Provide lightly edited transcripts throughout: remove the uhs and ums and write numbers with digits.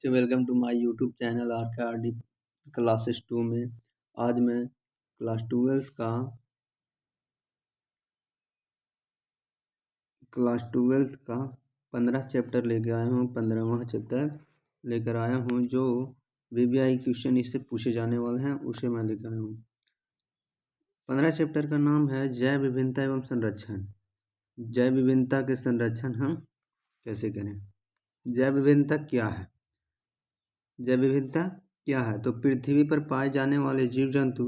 Welcome to my YouTube channel R K R D classes 2 में। आज मैं class twelfth का 15 चैप्टर लेकर आया हूँ। 15वां चैप्टर लेकर आया हूँ जो वीवीआई क्वेश्चन इससे पूछे जाने वाले हैं, उसे मैं लेकर आया हूँ। 15 चैप्टर का नाम है जैव विभिन्नता एवं संरक्षण। जैव विभिन्नता के संरक्षण हम कैसे करें। जैव विभिन्नता क्या है? जैव विविधता क्या है? तो पृथ्वी पर पाए जाने वाले जीव जंतु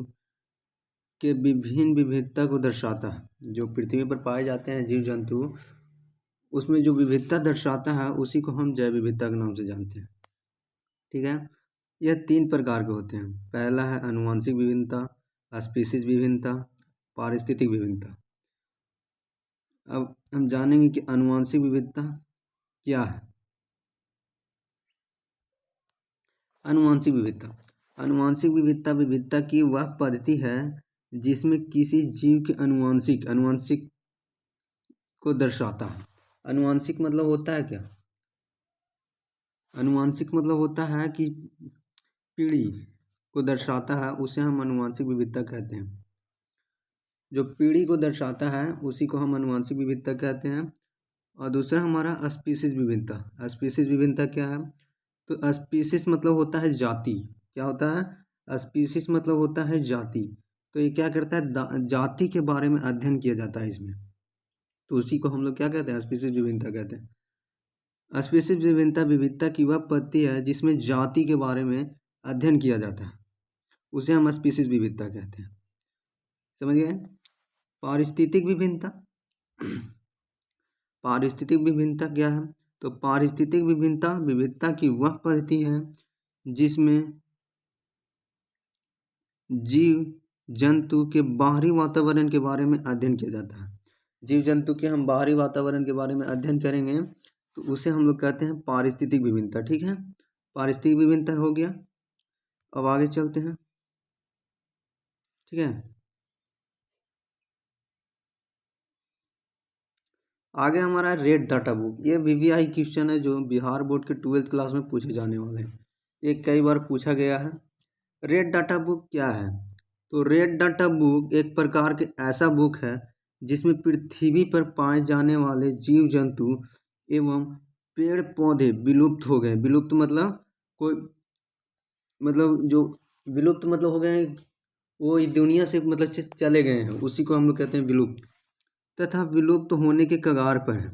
के विभिन्न विविधता को दर्शाता है। जो पृथ्वी पर पाए जाते हैं जीव जंतु, उसमें जो विविधता दर्शाता है उसी को हम जैव विविधता के नाम से जानते हैं। ठीक है, यह 3 प्रकार के होते हैं। पहला है आनुवंशिक विभिन्नता, स्पीशीज विभिन्नता, पारिस्थितिक विभिन्नता। अब हम जानेंगे कि आनुवंशिक विविधता क्या है। आनुवंशिक विविधता विविधता की वह पद्धति है जिसमें किसी जीव के अनुवांशिक को दर्शाता है। अनुवांशिक मतलब होता है क्या? अनुवांशिक मतलब होता है कि पीढ़ी को दर्शाता है, उसे हम अनुवांशिक विविधता कहते हैं। जो पीढ़ी को दर्शाता है उसी को हम अनुवांशिक विविधता कहते हैं। और दूसरा हमारा स्पीशीज विभिन्नता। स्पीशीज विभिन्नता क्या है? तो स्पीशीज मतलब होता है जाति। क्या होता है? स्पीशीज मतलब होता है जाति। तो ये क्या करता है? जाति के बारे में अध्ययन किया जाता है इसमें, तो उसी को हम लोग क्या कहते हैं? स्पीशीज विभिन्नता कहते हैं। स्पीशीज विभिन्नता विविधता की वह पद्धति है जिसमें जाति के बारे में अध्ययन किया जाता है, उसे हम स्पीशीज विविधता कहते हैं। समझ गए? पारिस्थितिक विभिन्नता। पारिस्थितिक विभिन्नता क्या है? तो पारिस्थितिक विविधता की वह पद्धति है जिसमें जीव जंतु के बाहरी वातावरण के बारे में अध्ययन किया जाता है। जीव जंतु के हम बाहरी वातावरण के बारे में अध्ययन करेंगे तो उसे हम लोग कहते हैं पारिस्थितिक विभिन्नता। ठीक है, पारिस्थितिक विभिन्नता हो गया। अब आगे चलते हैं। ठीक है, आगे हमारा रेड डाटा बुक। ये वीवीआई क्वेश्चन है जो बिहार बोर्ड के 12th क्लास में पूछे जाने वाले हैं। ये कई बार पूछा गया है। रेड डाटा बुक क्या है? तो रेड डाटा बुक एक प्रकार के ऐसा बुक है जिसमें पृथ्वी पर पाए जाने वाले जीव जंतु एवं पेड़ पौधे विलुप्त हो गए। विलुप्त मतलब कोई मतलब जो विलुप्त मतलब हो गए, वो इस दुनिया से मतलब चले गए हैं, उसी को हम लोग कहते हैं विलुप्त, तथा विलुप्त होने के कगार पर है।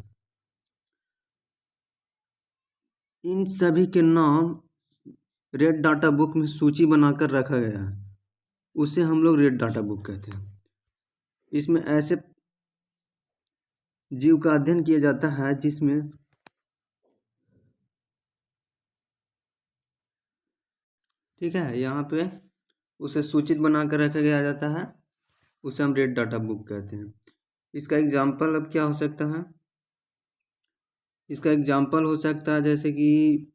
इन सभी के नाम रेड डाटा बुक में सूची बनाकर रखा गया है, उसे हम लोग रेड डाटा बुक कहते हैं। इसमें ऐसे जीव का अध्ययन किया जाता है जिसमें ठीक है, यहाँ पे उसे सूचित बनाकर रखा गया जाता है, उसे हम रेड डाटा बुक कहते हैं। इसका एग्जाम्पल अब क्या हो सकता है? इसका एग्जाम्पल हो सकता है जैसे कि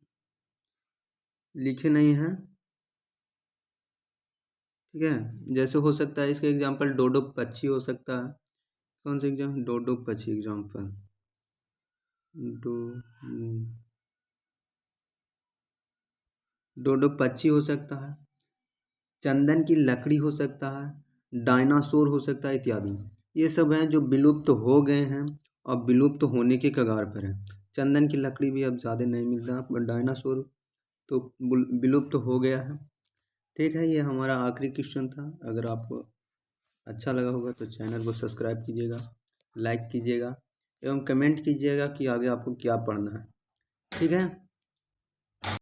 लिखे नहीं है। ठीक है, जैसे हो सकता है इसका एग्जाम्पल डोडो पक्षी हो सकता है। कौन सा एग्जाम? डोडो पक्षी एग्जाम्पल। डोडो पक्षी हो सकता है, चंदन की लकड़ी हो सकता है, डायनासोर हो सकता है इत्यादि। ये सब हैं जो विलुप्त हो गए हैं और विलुप्त होने के कगार पर हैं। चंदन की लकड़ी भी अब ज़्यादा नहीं मिलता, पर डायनासोर तो विलुप्त हो गया है। ठीक है, ये हमारा आखिरी क्वेश्चन था। अगर आपको अच्छा लगा होगा तो चैनल को सब्सक्राइब कीजिएगा, लाइक कीजिएगा एवं कमेंट कीजिएगा कि आगे आपको क्या पढ़ना है। ठीक है।